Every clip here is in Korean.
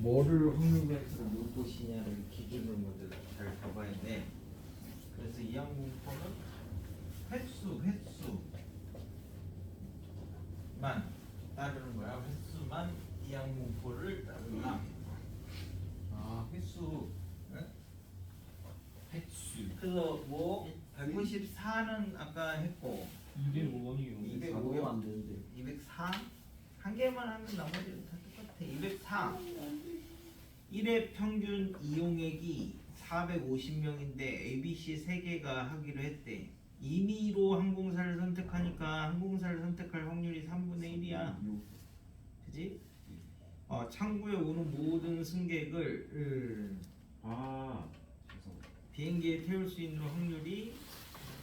뭐를 확률배수로 놓을 것이냐를 기준으로 먼저 잘 잡아야 돼. 그래서 이항공포는 횟수만 따르는 거야. 횟수만 이항공포를 따른다. 아, 횟수. 응? 횟수. 그래서 뭐 194는 아까 했고 205원이요. 205요? 안 되는데. 204 한 개만 하면 나머지는 다 똑같아. 204 1회 평균 이용액이 450명인데 ABC 3개가 하기로 했대. 임의로 항공사를 선택하니까 항공사를 선택할 확률이 3분의 1이야. 그지? 창구에 오는 모든 승객을 아, 비행기에 태울 수 있는 확률이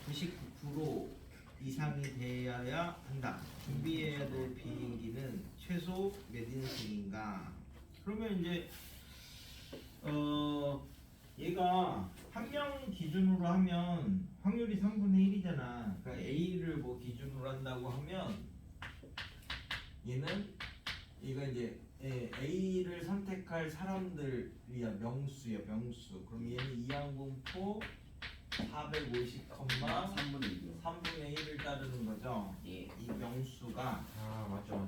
99% 이상이 되어야 한다. 준비해야 될 비행기는 최소 몇 인승인가? 그러면 이제 얘가 한 명 기준으로 하면 확률이 3분의 1이잖아. 그러니까 A를 뭐 기준으로 한다고 하면 얘가 이제 A를 선택할 사람들이야. 명수야, 명수. 그럼 얘는 이항공포 450, 3분의 1이요. 3분의 1을 따르는 거죠. 예. 이 명수가 아 맞죠.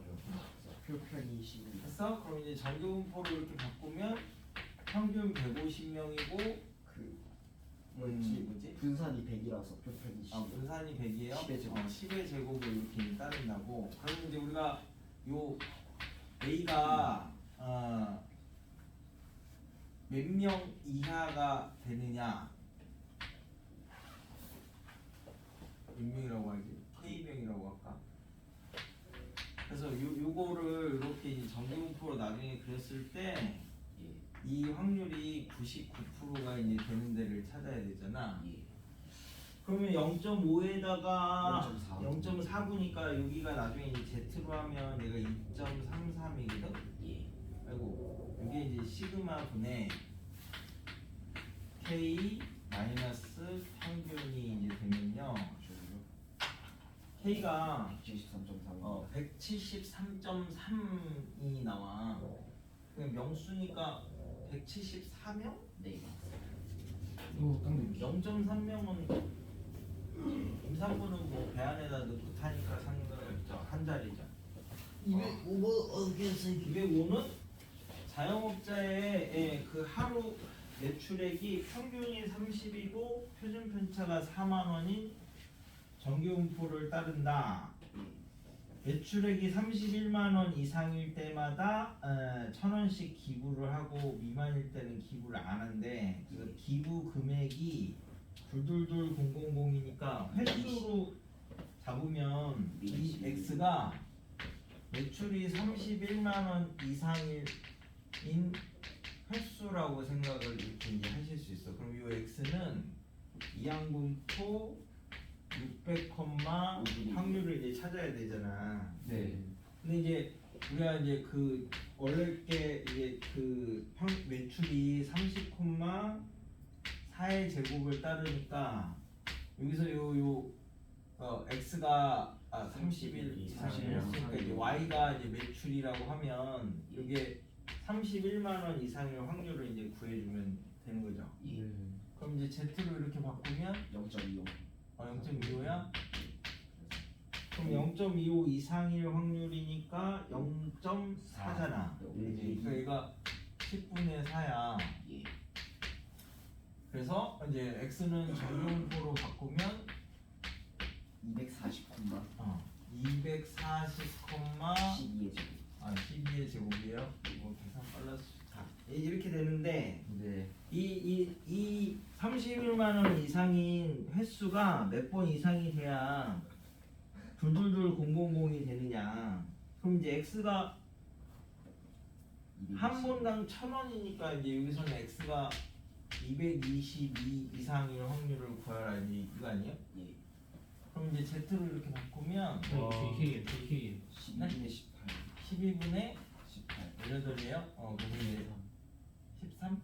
표편이 12. 했어? 그럼 이제 정규분포로 이렇게 바꾸면 평균 150명이고 그 뭐지? 분산이 100이라서 표편이 10. 분산이 100이에요? 10의 제곱. 10의 제곱을 이렇게 따른다고. 그러면 이제 우리가 요 A가 몇 명 이하가 되느냐? 몇 명이라고 하지? K명이라고 할까? 그래서 요거를 이렇게 이제 정규분포로 나중에 그렸을 때 이 확률이 99%가 이제 되는 데를 찾아야 되잖아. 예. 그러면 0.5에다가 0.4. 0.4구니까 여기가 나중에 이제 Z로 하면 얘가 2.33이거든? 예. 아이고, 이게 이제 시그마 분의 K 마이너스 평균이 이제 되면요. K가 173.3이 나와. 그냥 명수니까 174명? 네. 0.3명은 임산부는 뭐 배 안에다 넣고 타니까 상관없죠. 한 자리죠. 205번 어떻게 했어요? 205는 자영업자의 그 하루 매출액이 평균이 30이고 표준 편차가 4만 원인 정규분포를 따른다. 매출액이 31만 원 이상일 때마다 1,000원씩 기부를 하고 미만일 때는 기부를 안 한대. 그래서 기부 금액이 둘둘둘 000이니까 횟수로 잡으면 이 X가 매출이 31만 원 이상인 횟수라고 생각을 이렇게 이제 하실 수 있어. 그럼 이 X는 이항분포 600, 확률을 이제 찾아야 되잖아. 네. 근데 이제 우리가 이제 그 원래 게 이제 그 매출이 30, 4의 제곱을 따르니까 여기서 요 x가 31 했으니까 이제 y가 이제 매출이라고 하면 이게 31만 원 이상의 확률을 이제 구해주면 되는 거죠. 예. 그럼 이제 z로 이렇게 바꾸면 0.25. 0.25야? 그럼 0.25 이상일 확률이니까 0.4잖아. 그러니까 얘가 10분의 4야. 예. 그래서 이제 x는 정규분포로 바꾸면 240, 240, 12의 제곱. 12의 제곱이에요. 이거 계산 빨라서 좋다. 이렇게 되는데 네. 이 31만 원 이상인 횟수가 몇 번 이상이 돼야 둘둘둘 000이 되느냐? 그럼 이제 x가 한 번당 1,000원이니까 이제 여기서는 x가 222 이상일 확률을 구하라 이거 아니에요? 예. 그럼 이제 z로 이렇게 바꾸면 KK 12분의 18. 12분의 18. 18이에요? 그러면 13?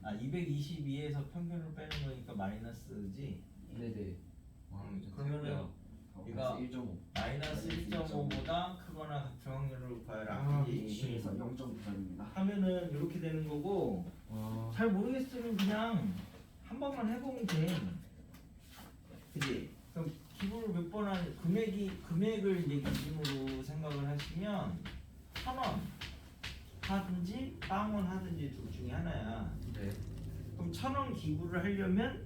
222에서 평균을 빼는 거니까 마이너스지? 네네. 그러면은 얘가 1.5. 마이너스 1.5보다 크거나 같은 확률을 구하라. 그래서 0.9입니다. 하면은 되면은 이렇게 되는 거고 잘 모르겠으면 그냥 한 번만 해보면 돼. 그지? 그럼 기부를 몇 번 한 금액을 이제 기준으로 생각을 하시면 1,000원 하든지 0원 하든지 둘 중에 하나야. 네. 그럼 1,000원 기부를 하려면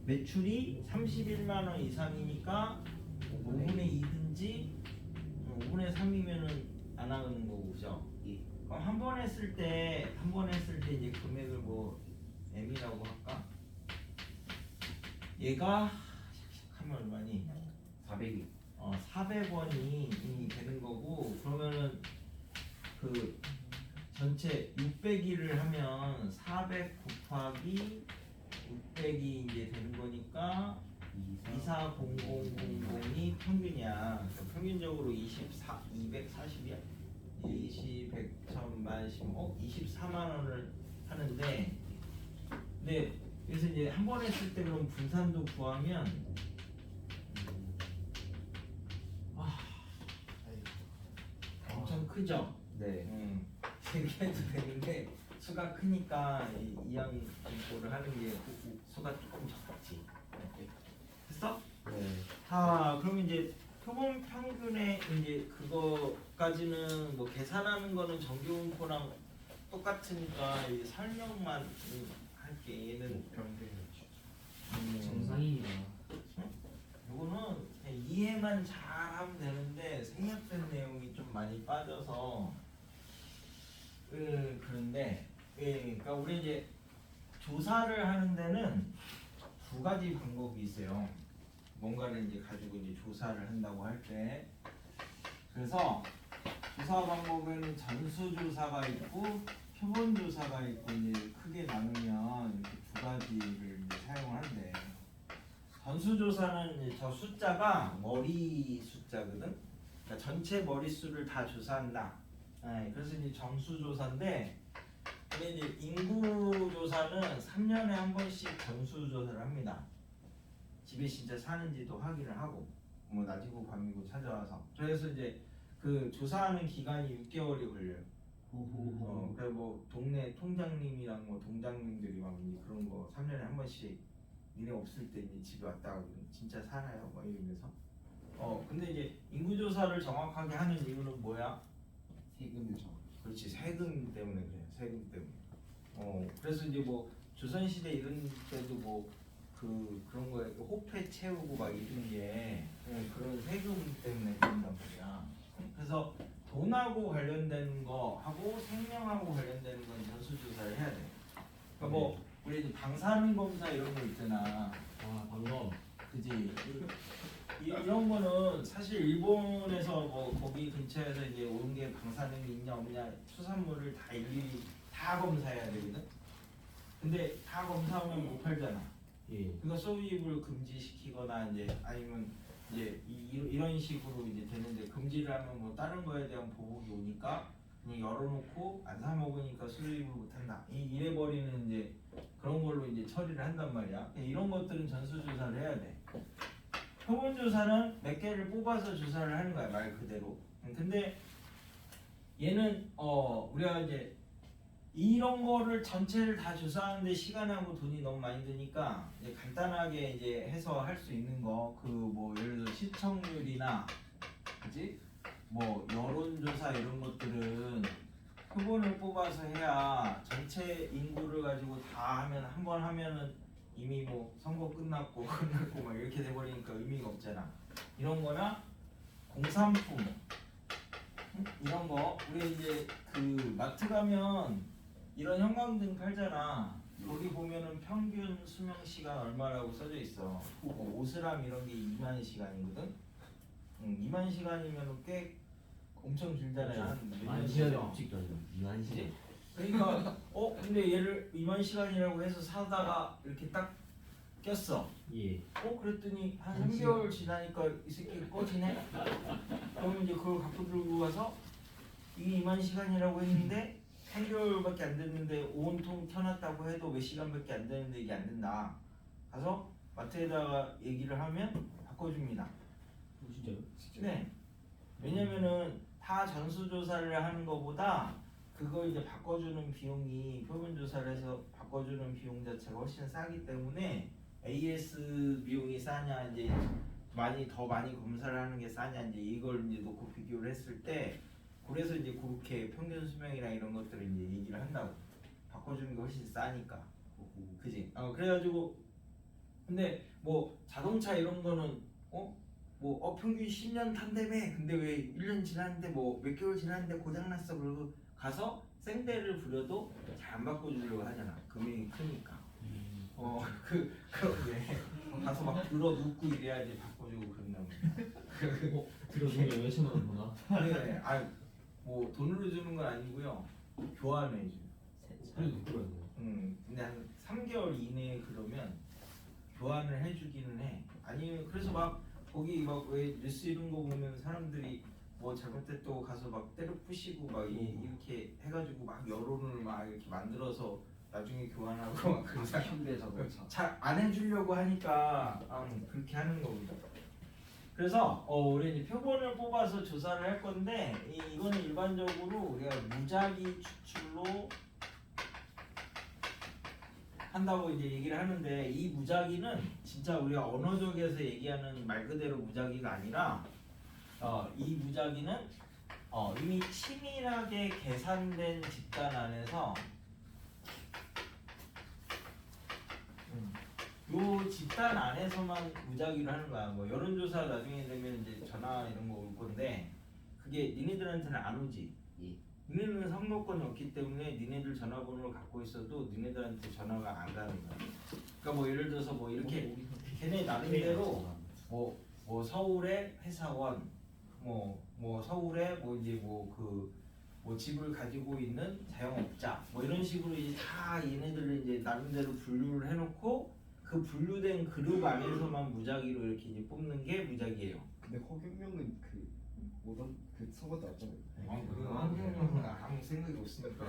매출이 31만 원 이상이니까 5분의 2든지 5분의 3이면은 안 하는 거고, 그죠? 그럼 한 번 했을 때 이제 금액을 뭐 M이라고 할까? 얘가 하면 얼마니? 400이. 400원이 되는 거고, 그러면은 그 전체 600일을 하면 400 곱하기 600이 이제 되는 거니까 240000이 평균이야. 그러니까 평균적으로 240이야. 20, 100, 1000만, 10억, 24만 원을 하는데, 근데 그래서 이제 한 번 했을 때 그럼 분산도 구하면 엄청 크죠? 네. 이렇게 해도 되는데 수가 크니까 이형 공부를 하는 게 수가 조금 적지. 이렇게. 됐어? 네. 그러면 이제 표본 평균의 이제 그거까지는 뭐 계산하는 거는 정규분포랑 똑같으니까 이 설명만 할게. 얘는 정상이다. 요거는 그냥 이해만 잘하면 되는데 생략된 내용이 좀 많이 빠져서 그런데 그러니까 우리 이제 조사를 하는 데는 두 가지 방법이 있어요. 뭔가를 이제 가지고 이제 조사를 한다고 할 때, 그래서 조사 방법에는 전수 조사가 있고 표본 조사가 있고 이제 크게 나누면 이렇게 두 가지를 이제 사용을 한대. 전수 조사는 이제 저 숫자가 머리 숫자거든. 그러니까 전체 머릿수를 다 조사한다. 그래서 이제 정수 조사인데, 근데 이제 인구 조사는 3년에 한 번씩 전수 조사를 합니다. 집에 진짜 사는지도 확인을 하고, 뭐 낮이고 밤이고 찾아와서. 그래서 이제 그 조사하는 기간이 6개월이 걸려요. 그래서 뭐 동네 통장님이랑 뭐 동장님들이 막 이제 그런 거 3년에 한 번씩 니네 없을 때 이제 집에 왔다 가거든. 진짜 살아요? 막 이러면서. 근데 이제 인구 조사를 정확하게 하는 이유는 뭐야? 세금을 정. 그렇지, 세금 때문에 그래. 세금 때문에. 그래서 이제 뭐 조선 시대 이런 때도 뭐 그런 거에 호패 채우고 막 이런 게 그런 세금 때문에 그런단 말이야. 그래서 돈하고 관련된 거 하고 생명하고 관련되는 건 전수 조사를 해야 돼. 그러니까 뭐 우리 이제 방사능 검사 이런 거 있잖아. 방금. 그지? 이런 거는 사실 일본에서 뭐 거기 근처에서 이제 온 게 방사능이 있냐 없냐 수산물을 다 일일이 다 검사해야 되거든. 근데 다 검사하면 못 팔잖아. 예. 그러니까 소비입을 금지시키거나 이제 아니면 이제 이런 식으로 이제 되는데, 금지를 하면 뭐 다른 거에 대한 보복이 오니까 그냥 열어놓고 안 사 먹으니까 수입을 못한다. 이래 버리는 이제 그런 걸로 이제 처리를 한단 말이야. 이런 것들은 전수 조사를 해야 돼. 표본 조사는 몇 개를 뽑아서 조사를 하는 거야, 말 그대로. 근데 얘는 우리가 이제 이런 거를 전체를 다 조사하는데 시간하고 돈이 너무 많이 드니까 이제 간단하게 이제 해서 할 수 있는 거, 그 뭐 예를 들어 시청률이나 그지? 뭐 여론조사 이런 것들은 표본을 뽑아서 해야 전체 인구를 가지고 다 하면 한 번 하면은 이미 뭐 선거 끝났고 막 이렇게 돼버리니까 의미가 없잖아. 이런 거나 공산품 이런 거, 우리 이제 그 마트 가면 이런 형광등 팔잖아. 거기 보면은 평균 수명 시간 얼마라고 써져 있어. 오스람 이런 게 2만 시간이거든. 2만 시간이면 꽤 엄청 길잖아요. 한몇 년이죠. 이만 시간. 그러니까 근데 얘를 2만 시간이라고 해서 사다가 이렇게 딱 꼈어. 예. 그랬더니 한 3개월 지나니까 이 새끼 꺼지네. 그러면 이제 그걸 갖고 들고 가서 이게 2만 시간이라고 했는데 3개월밖에 안 됐는데 온통 켜놨다고 해도 몇 시간밖에 안 되는데 이게 안 된다. 가서 마트에다가 얘기를 하면 바꿔줍니다. 진짜요? 네. 왜냐면은 다 전수조사를 하는 것보다 그거 이제 바꿔주는 비용이 표본 조사를 해서 바꿔주는 비용 자체가 훨씬 싸기 때문에 AS 비용이 싸냐 이제 더 많이 검사를 하는 게 싸냐 이제 이걸 이제 놓고 비교를 했을 때 그래서 이제 그렇게 평균 수명이나 이런 것들을 이제 얘기를 한다고. 바꿔주는 게 훨씬 싸니까. 그지? 그래가지고 근데 뭐 자동차 이런 거는 평균 10년 탄다며 근데 왜 1년 지났는데 뭐 몇 개월 지났는데 고장났어 그러고 가서 생대를 부려도 잘 안 바꿔주려고 하잖아. 금액이 크니까. 그런데 가서 막 들어 눕고 이래야지 바꿔주고 그런다고. 들어주면 몇천만 원 보나? 네, 뭐 돈으로 주는 건 아니고요. 교환해 줘. 그래도 그러네. 근데 한 3개월 이내에 그러면 교환을 해주기는 해. 아니면 그래서 막 거기 막 왜 뉴스 이런 거 보면 사람들이 뭐 잘못됐다고 가서 막 때려 부시고 막 이렇게 해가지고 막 여론을 막 이렇게 만들어서 나중에 교환하고 막 그런 사람 현대자동차. 잘 안 해주려고 하니까 그렇게 하는 겁니다. 그래서 우리 이제 표본을 뽑아서 조사를 할 건데 이거는 일반적으로 우리가 무작위 추출로 한다고 이제 얘기를 하는데 이 무작위는 진짜 우리가 언어적에서 얘기하는 말 그대로 무작위가 아니라 이 무작위는 이미 치밀하게 계산된 집단 안에서 요 집단 안에서만 무작위를 하는 거야. 뭐 여론조사 나중에 되면 이제 전화 이런 거 올 건데 그게 니네들한테는 안 오지. 예. 니네는 선거권이 없기 때문에 니네들 전화번호를 갖고 있어도 니네들한테 전화가 안 가는 거야. 그러니까 뭐 예를 들어서 뭐 이렇게 걔네 나름대로 뭐 서울의 회사원 뭐 서울에 뭐 이제 뭐 집을 가지고 있는 자영업자 뭐 이런 식으로 이제 다 얘네들을 이제 나름대로 분류를 해놓고 그 분류된 그룹 안에서만 무작위로 이렇게 이제 뽑는 게 무작위예요. 근데 허경영은 그 모던 그 선거 때 왔잖아요. 한국은 아무 생각이 없으니까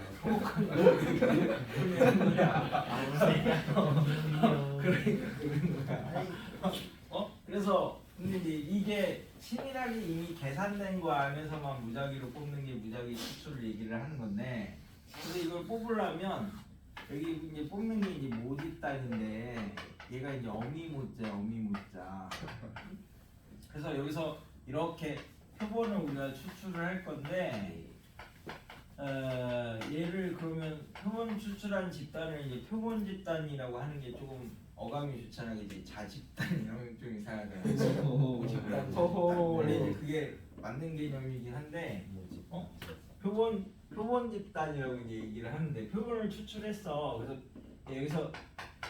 그래서 근데 이제 이게 치밀하게 이미 계산된 거 안에서만 무작위로 뽑는 게 무작위 추출을 얘기를 하는 건데 그래서 이걸 뽑으려면 여기 이제 뽑는 게 이제 모집단인데 얘가 이제 어미모자 그래서 여기서 이렇게 표본을 우리가 추출을 할 건데 얘를 그러면 표본 추출한 집단을 이제 표본 집단이라고 하는 게 조금 어감이 좋잖아. 이제 자집단이라면 좀 이상하잖아요. 집단 원래 이제 그게 맞는 개념이긴 한데 표본 집단이라고 이제 얘기를 하는데 표본을 추출했어. 그래서 여기서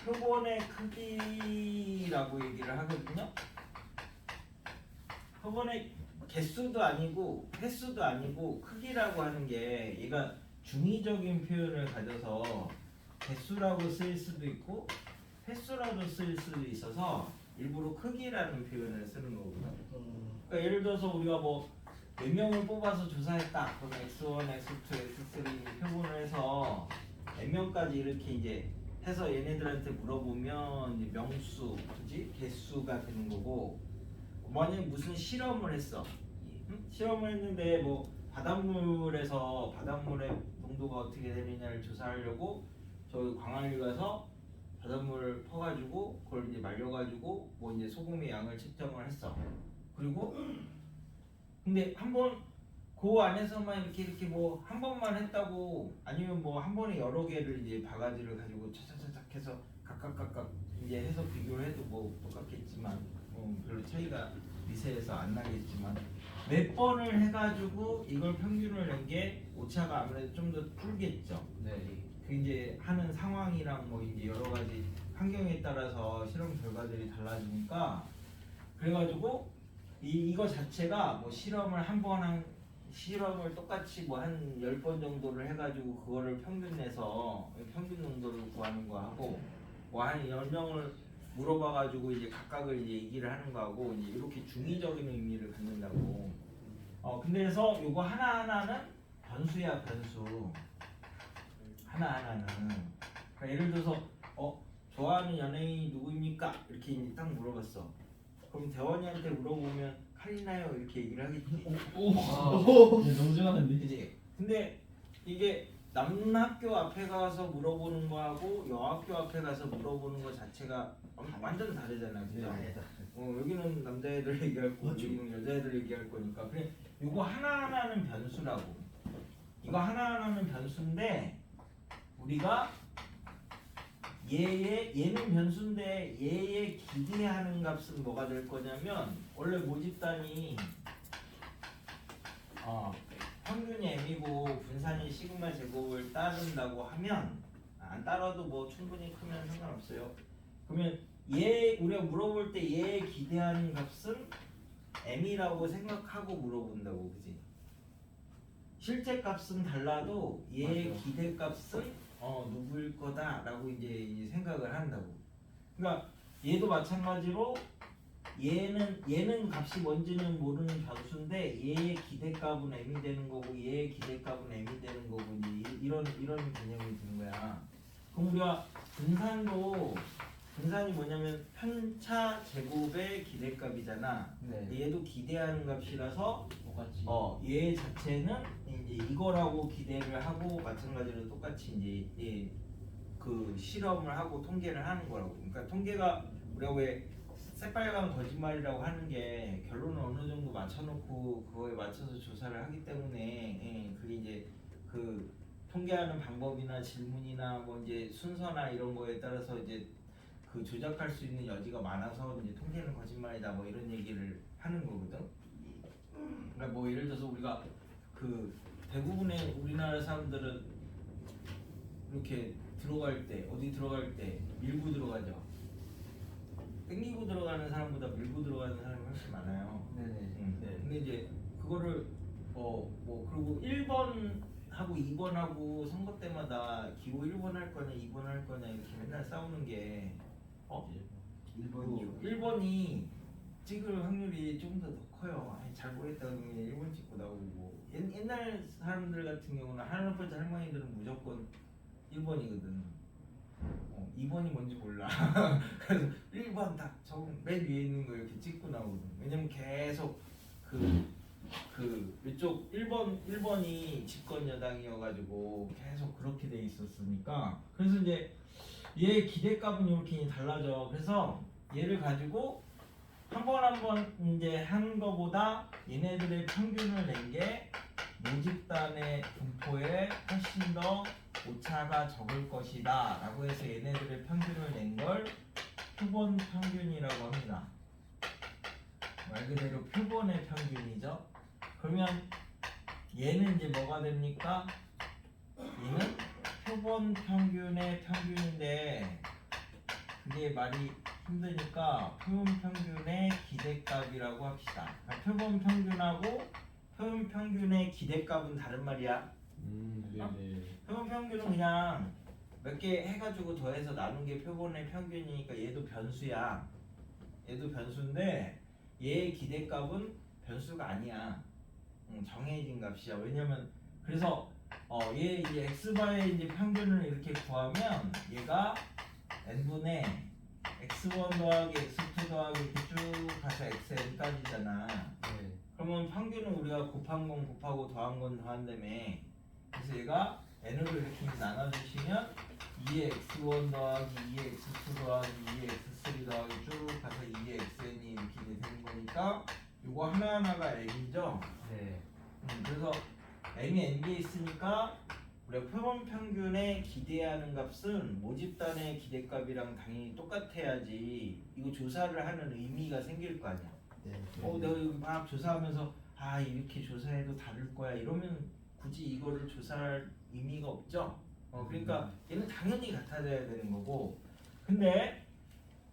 표본의 크기라고 얘기를 하거든요. 표본의 개수도 아니고 횟수도 아니고 크기라고 하는 게 얘가 중의적인 표현을 가져서 개수라고 쓰일 수도 있고 횟수라고 쓰일 수도 있어서 일부러 크기라는 표현을 쓰는 거거든요. 그러니까 예를 들어서 우리가 뭐 몇 명을 뽑아서 조사했다. 그럼 X1, X2, X3 표본을 해서 몇 명까지 이렇게 이제 해서 얘네들한테 물어보면 이제 명수, 그지? 개수가 되는 거고 만약에 무슨 실험을 했어. 실험을 했는데 뭐 바닷물에서 바닷물의 농도가 어떻게 되느냐를 조사하려고 저기 광안리 가서 바닷물을 퍼가지고 그걸 이제 말려가지고 뭐 이제 소금의 양을 측정을 했어. 그리고 근데 한번 그 안에서만 이렇게 뭐 한 번만 했다고 아니면 뭐 한 번에 여러 개를 이제 바가지를 가지고 차차차차 해서 각각 이제 해서 비교를 해도 뭐 똑같겠지만 별로 차이가 미세해서 안 나겠지만 몇 번을 해가지고 이걸 평균을 낸 게 오차가 아무래도 좀 더 풀겠죠. 네. 그 이제 하는 상황이랑 뭐 이제 여러 가지 환경에 따라서 실험 결과들이 달라지니까 그래가지고 이거 자체가 뭐 실험을 똑같이 뭐 한 10번 정도를 해가지고 그거를 평균 내서 평균 농도를 구하는 거 하고 뭐 한 10명을 물어봐가지고 이제 각각을 이제 얘기를 하는 거하고 이제 이렇게 중의적인 의미를 갖는다고. 근데 그래서 요거 하나하나는 변수야, 변수. 하나하나는. 그러니까 예를 들어서 좋아하는 연예인이 누구입니까? 이렇게 이제 딱 물어봤어. 그럼 대원이한테 물어보면 카리나요 이렇게 얘기를 하겠지. 너무 좋아하는데. 그지? 근데 이게 남학교 앞에 가서 물어보는 거하고 여학교 앞에 가서 물어보는 거 자체가 완전 다르잖아요. 그죠? 여기는 남자애들 얘기할 거고 여기는 여자애들 얘기할 거니까 그래 요거 하나하나는 변수라고. 이거 하나하나는 변수인데 우리가 얘는 변수인데 얘의 기대하는 값은 뭐가 될 거냐면 원래 모집단이 평균이 m이고 분산이 시그마 제곱을 따른다고 하면 안 따라도 뭐 충분히 크면 상관없어요. 그러면 우리가 물어볼 때 얘의 기대하는 값은 m이라고 생각하고 물어본다고, 그지? 실제 값은 달라도 얘의 맞아. 기대 값은 누구일 거다라고 이제 생각을 한다고. 그러니까 얘도 마찬가지로 얘는 값이 뭔지는 모르는 변수인데 얘의 기대값은 m이 되는 거고 얘의 기대값은 m이 되는 거고 이제 이런 개념이 드는 거야. 그럼 우리가 분산이 뭐냐면 편차 제곱의 기대값이잖아. 네. 얘도 기대하는 값이라서 똑같이. 얘 자체는 이제 이거라고 기대를 하고 마찬가지로 똑같이 이제 그 실험을 하고 통계를 하는 거라고. 그러니까 통계가 우리가 왜 새빨간 거짓말이라고 하는 게 결론을 어느 정도 맞춰놓고 그거에 맞춰서 조사를 하기 때문에 그게 이제 그 통계하는 방법이나 질문이나 뭐 이제 순서나 이런 거에 따라서 이제 그 조작할 수 있는 여지가 많아서 이제 통계는 거짓말이다 뭐 이런 얘기를 하는 거거든. 그러니까 뭐 예를 들어서 우리가 그 대부분의 우리나라 사람들은 이렇게 들어갈 때 어디 들어갈 때 밀고 들어가죠. 땡기고 들어가는 사람보다 밀고 들어가는 사람이 훨씬 많아요. 네네. 근데 이제 그거를 뭐 그리고 1번하고 2번하고 선거 때마다 기호 1번 할 거냐 2번 할 거냐 이렇게 맨날 싸우는 게 1번이요. 1번이 찍을 확률이 조금 더 커요. 잘 모르겠다 그러면 1번 찍고 나오고 옛날 사람들 같은 경우는 할아버지 할머니들은 무조건 1번이거든. 2번이 뭔지 몰라. 그래서 1번 딱 저맨 위에 있는 거 이렇게 찍고 나오거든. 왜냐면 계속 이쪽 1번이 집권 여당이어가지고 계속 그렇게 돼 있었으니까. 그래서 이제 얘 기대값은 이렇게 달라져. 그래서 얘를 가지고 한 번 이제 한 거보다 얘네들의 평균을 낸 게 모집단의 분포에 훨씬 더 오차가 적을 것이다 라고 해서 얘네들의 평균을 낸 걸 표본 평균이라고 합니다. 말 그대로 표본의 평균이죠. 그러면 얘는 이제 뭐가 됩니까? 얘는 표본 평균의 평균인데 그게 말이 힘드니까 표본 평균의 기대값이라고 합시다. 표본 평균하고 표본 평균의 기대값은 다른 말이야. 네네. 표본 평균은 그냥 몇 개 해가지고 더해서 나눈 게 표본의 평균이니까 얘도 변수야. 얘도 변수인데 얘의 기대값은 변수가 아니야. 정해진 값이야. 왜냐면 그래서 얘 이제 x바의 이제 평균을 이렇게 구하면 얘가 n분의 x1 더하기 x2 더하기 이렇게 쭉 가서 xn까지잖아. 네. 그러면 평균은 우리가 곱한 건 곱하고 더한 건 더한다며. 그래서 얘가 n으로 이렇게 나눠주시면 2x1 더하기 2x2 더하기 2x3 더하기 쭉 가서 2xn이 이렇게 되는 거니까 요거 하나하나가 n이죠. 네. 그래서 m이 n개 있으니까 우리가 표본 평균에 기대하는 값은 모집단의 기대값이랑 당연히 똑같아야지 이거 조사를 하는 의미가 생길 거 아니야. 네. 내가 이거 막 조사하면서 이렇게 조사해도 다를 거야 이러면 굳이 이거를 조사할 의미가 없죠. 그러니까 얘는 당연히 같아져야 되는 거고. 근데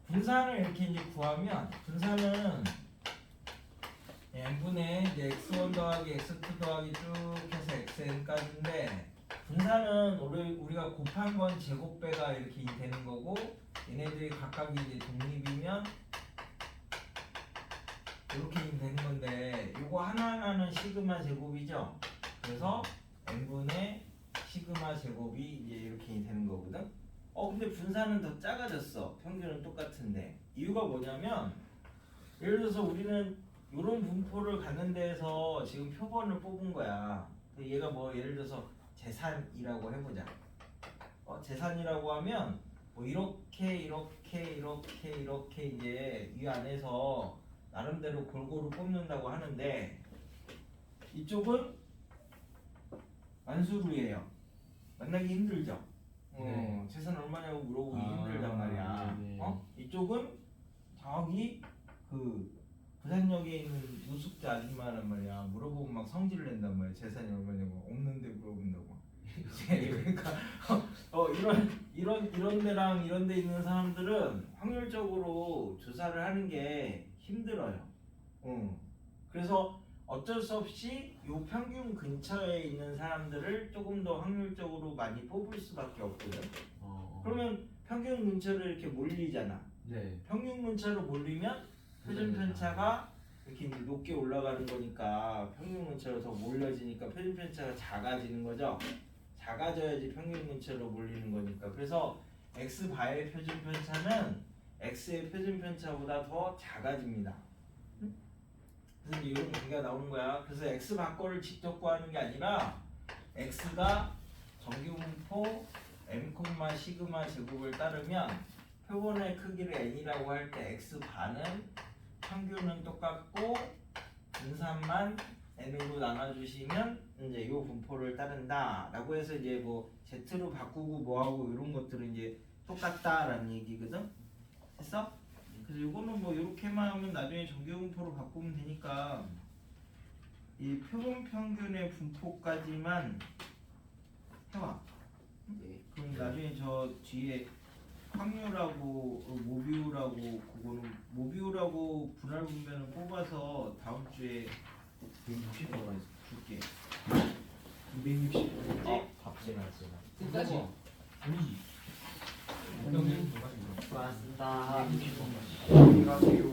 분산을 이렇게 이제 구하면 분산은 n분의 이제 x1 더하기 x2 더하기 쭉 해서 xn까지인데 분산은 우리가 곱한 건 제곱배가 이렇게 되는 거고 얘네들이 각각이 이제 독립이면 이렇게 되는 건데 요거 하나하나는 시그마 제곱이죠. 그래서 n분의 시그마 제곱이 이제 이렇게 되는 거거든. 근데 분산은 더 작아졌어. 평균은 똑같은데 이유가 뭐냐면 예를 들어서 우리는 이런 분포를 갖는 데에서 지금 표본을 뽑은 거야. 얘가 뭐 예를 들어서 재산이라고 해보자. 재산이라고 하면 뭐 이렇게 이제 이 안에서 나름대로 골고루 뽑는다고 하는데 이쪽은 만수르예요. 만나기 힘들죠. 네. 재산 얼마냐고 물어보기 아, 힘들단 말이야. 네. 이쪽은 저기 그 부산역에 있는 노숙자 아줌마란 말이야. 물어보면 막 성질을 낸단 말이야. 재산이 얼마냐고 없는데 물어본다고. 그러니까 이런 데랑 이런 데 있는 사람들은 확률적으로 조사를 하는 게 힘들어요. 그래서 어쩔 수 없이 요 평균 근처에 있는 사람들을 조금 더 확률적으로 많이 뽑을 수밖에 없거든. 그러면 평균 근처를 이렇게 몰리잖아. 네. 평균 근처로 몰리면 표준 편차가 이렇게 이제 높게 올라가는 거니까 평균 근처로 더 몰려지니까 표준 편차가 작아지는 거죠. 작아져야지 평균 근처로 몰리는 거니까. 그래서 x 바의 표준 편차는 x의 표준 편차보다 더 작아집니다. 그래서 이제 이런 얘기가 나오는 거야. 그래서 x 바 거를 직접 구하는 게 아니라 x가 정규분포 m, 시그마 제곱을 따르면 표본의 크기를 n이라고 할 때 x 바는 평균은 똑같고 분산만 n으로 나눠주시면 이제 이 분포를 따른다라고 해서 이제 뭐 z로 바꾸고 뭐하고 이런 것들은 이제 똑같다라는 얘기거든. 했어? 그래서 이거는 뭐 이렇게만 하면 나중에 정규분포로 바꾸면 되니까 이 표본 평균의 분포까지만 해와. 그럼 나중에 저 뒤에 확률하고 모비우라고 그거는 모비우라고 분할 분배는 뽑아서 다음 주에 160번만 줄게. 260. 답지나지나. 끝까지. 아니지. 형님 누가 수고하셨습니다. 260번. 안녕히 가세요.